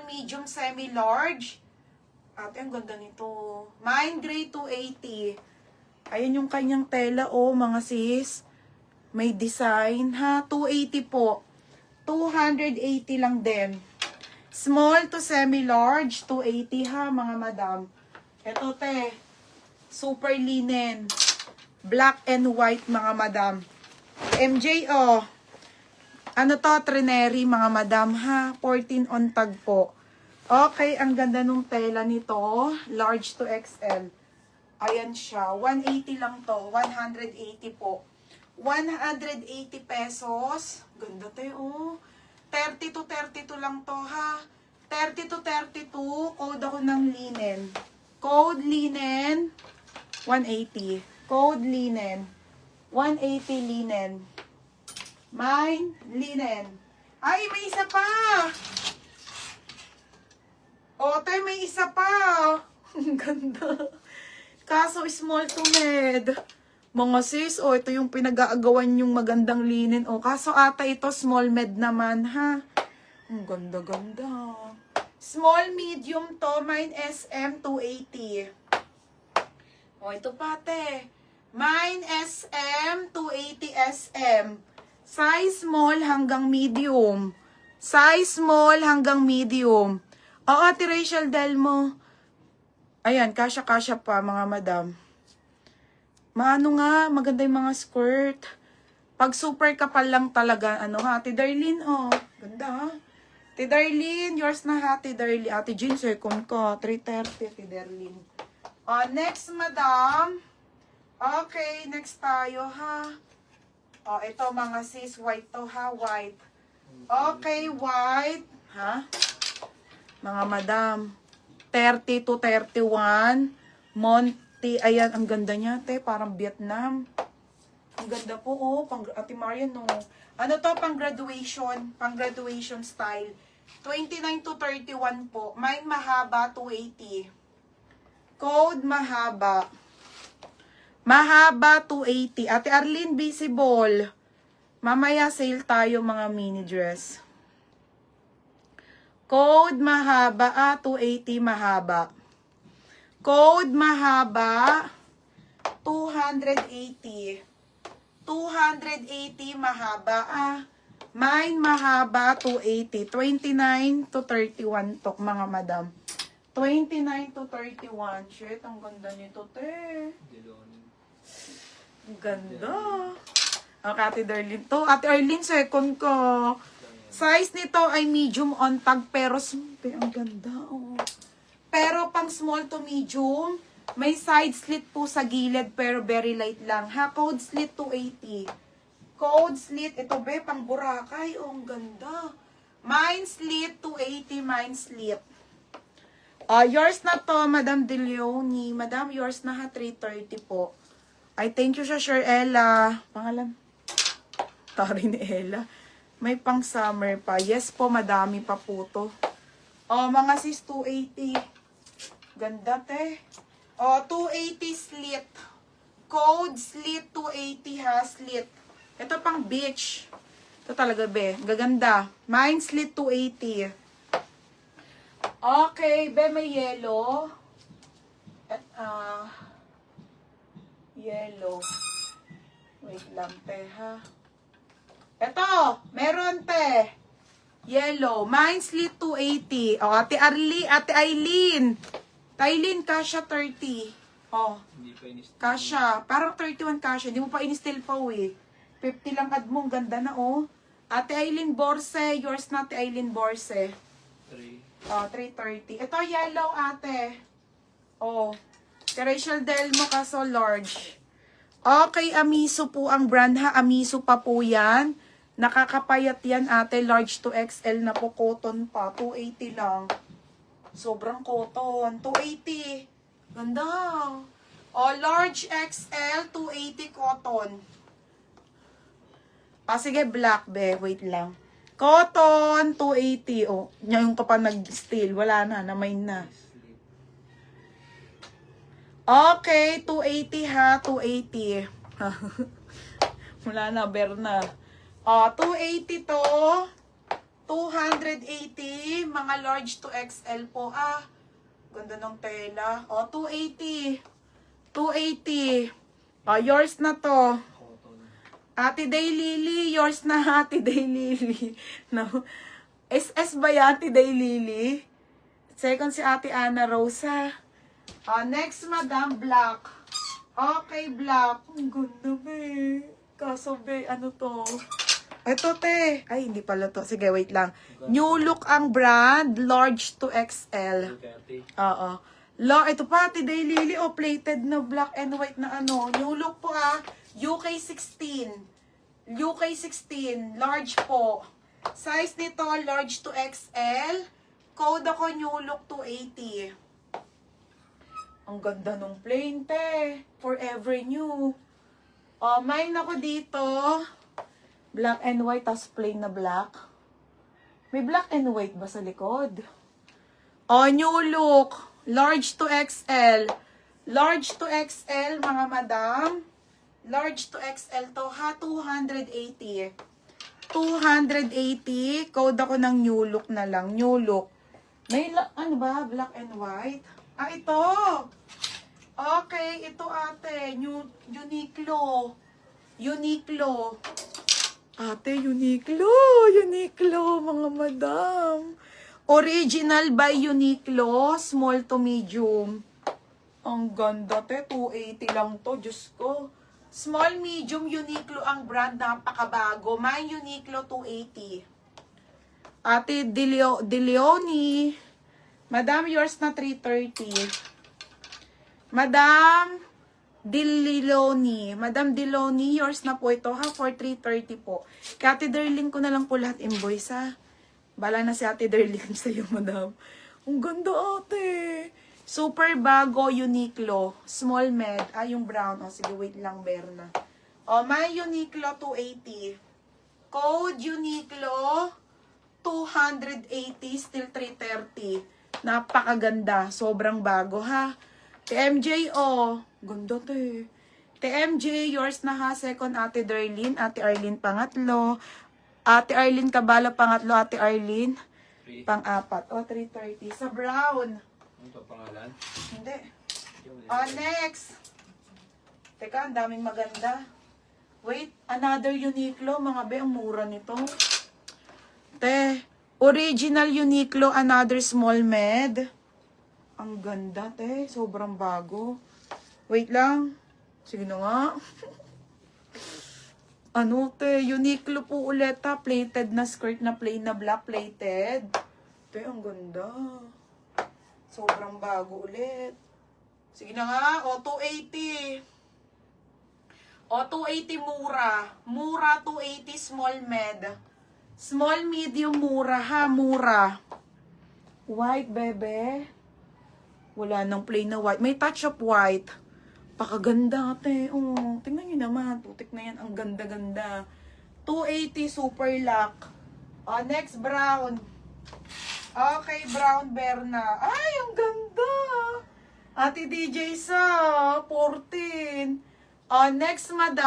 medium, semi-large. Ate, ang ganda nito. Mine gray 280. Ayan yung kanyang tela, oh, mga sis. May design, ha? 280 po. 280 lang din. Small to semi-large, 280 ha, mga madam. Ito, te. Super linen. Black and white, mga madam. MJ, oh. Ano to, Trineri, mga madam, ha? 14 on tag po. Okay, ang ganda nung tela nito. Large to XL. Ayan siya. 180 lang to. 180 po. 180 pesos. Ganda tayo, oh. 30 to 32 lang to, ha? 30 to 32. Code ako ng linen. Code linen. 180. Code linen. 180 linen. Mine linen. Ay, may isa pa! O, tayo may isa pa. Ang ganda. Kaso small to med. Mga sis, o ito yung pinag-aagawan yung magandang linen. O, kaso ata ito small med naman, ha? Ang ganda-ganda. Small medium to, mine SM 280. O, ito pate. Mine SM 280 SM. Size small hanggang medium. Size small hanggang medium. Oo, Ate Rachel Delmo. Ayan, kasya-kasya pa, mga madam. Maano nga, maganda yung mga skirt. Pag super kapal lang talaga, ano ha, Ate Darlene, oh. Ganda ha. Ate Darlene, yours na ha, Ate Darlene. Ate Jean, second ko. 330, Ate Darlene. Next, madam. Okay, next tayo ha. Ito mga sis, white to ha, white. Okay, white. Ha? Mga madam, 30 to 31, Monty, ayan, ang ganda niya, te, parang Vietnam. Ang ganda po, oh, pang, Ate Marian, no. Ano to, pang graduation style. 29 to 31 po. Mine mahaba, 280. Code mahaba. Mahaba, 280. Ate Arlene, visible. Mamaya sale tayo, mga mini dress. Code mahaba, 280 mahaba. Code mahaba, 280. 280 mahaba, Mine mahaba, 280. 29 to 31 to, mga madam. 29 to 31. Shit, ang ganda nito, te. Ang ganda. Okay, Ate Darlene to. Ate Arlene, second ko. Size nito ay medium on tag, pero ang ganda, oh. Pero pang small to medium, may side slit po sa gilid, pero very light lang. Ha, code slit 280. Code slit, ito be, pang Boracay, oh, ang ganda. Mine slit 280, mine slit. Yours na to, Madam De Leone. Madam, yours na ha, 330 po. I thank you sa Sir Ella. Pangalan? Tari ni Ella. May pang summer pa. Yes po, madami pa po to. Mga sis, 280. Ganda, te. 280 slit. Code slit 280 ha, slit. Ito pang beach. Ito talaga, be. Gaganda. Mine slit 280. Okay, be, may yellow. Yellow. Wait lang, te, ha. Ito, meron, te. Yellow. Mine slit 280. Ate Arlie, Ate Aileen. Aileen, kasha 30. Hindi pa in-steal. Kasha. Parang 31 kasha. Hindi mo pa in-steal pa, eh. 50 lang ad mo. Ganda na, oh. Ate Aileen Borse. Yours na, Ate Aileen Borse. 330. Ito, yellow, ate. Rachel Delmo, kaso large. Okay, Amiso po ang brand, ha. Amiso pa po yan. Nakakapayat yan, ate. Large to XL na po. Cotton pa. 280 lang. Sobrang cotton. 280. Ganda. Large XL, 280 cotton. Sige, black, be. Wait lang. Cotton, 280. Yung pa nag-steal. Wala na. Namain na. Okay, 280 ha. 280. Wala na, Berna. 280 to. 280, mga large to XL po. Ganda ng tela. O, 280. 280. O, yours na to. Ate Daylily, yours na, Ate Daylily. No. SS ba yan, Ate Daylily? Second si Ate Ana Rosa. Next, Madam, black. Okay, black. Ang ganda, be. Kaso, be, ano to? Ito, te. Ay, hindi pala to. Sige, wait lang. New Look ang brand. Large to XL. Oo. Ito pa, Ate Daylily. Plated na black and white na ano. New Look po, UK 16. UK 16. Large po. Size nito, large to XL. Code ako, New Look 280. Ang ganda nung plain, te. Forever new. Mine ako dito. Black and white, tas plain na black. May black and white ba sa likod? New Look. Large to XL. Large to XL, mga madam. Large to XL to, 280. 280. Code ako ng New Look na lang. New Look. May, ano ba? Black and white? Ito. Okay, ito ate. Uniqlo. Uniqlo. Ate, Uniqlo. Uniqlo, mga madam. Original by Uniqlo. Small to medium. Ang ganda, te. 280 lang to. Diyos ko. Small, medium, Uniqlo ang brand. Napakabago. May Uniqlo 280. Ate DeLeoni. Madam, yours na 330. Madam Dililoni. Madam Diloni, yours na po ito ha, for 330 po. Kaya Ate Darlene ko na lang po lahat invoice ha. Bala na si Ate Darlene sa'yo, madam. Ang ganda, ate. Super bago, Uniqlo. Small med. Yung brown. Sige, wait lang, Berna. May Uniqlo 280. Code Uniqlo 280, still 330. Napakaganda. Sobrang bago, ha. TMJ, ganda, te. TMJ, yours na ha. Second, Ate Darlene. Ate Arlene, pangatlo. Ate Arlene Kabala, pangatlo. Ate Arlene, pang-apat. 330. Sa brown. Ano pa pangalan? Hindi. Next. Teka, ang daming maganda. Wait, another Uniqlo. Mga be, ang mura nito. Te, original Uniqlo, another small med. Ang ganda, te. Sobrang bago. Wait lang. Sige na nga. Ano, te? Uniqlo po ulit, ha. Plated na skirt na plain na black plated. Te, ang ganda. Sobrang bago ulit. Sige na nga. 280. 280 mura. Mura 280 small med. Small medium mura ha. Mura. White, bebe. Wala nang plain na white. May touch of white. Pakaganda, ate. Tingnan nyo naman. Putik na yan. Ang ganda-ganda. 280 super lock. Next, brown. Okay, brown Berna. Ay, ang ganda. Ate DJ sa 14. Next, madam.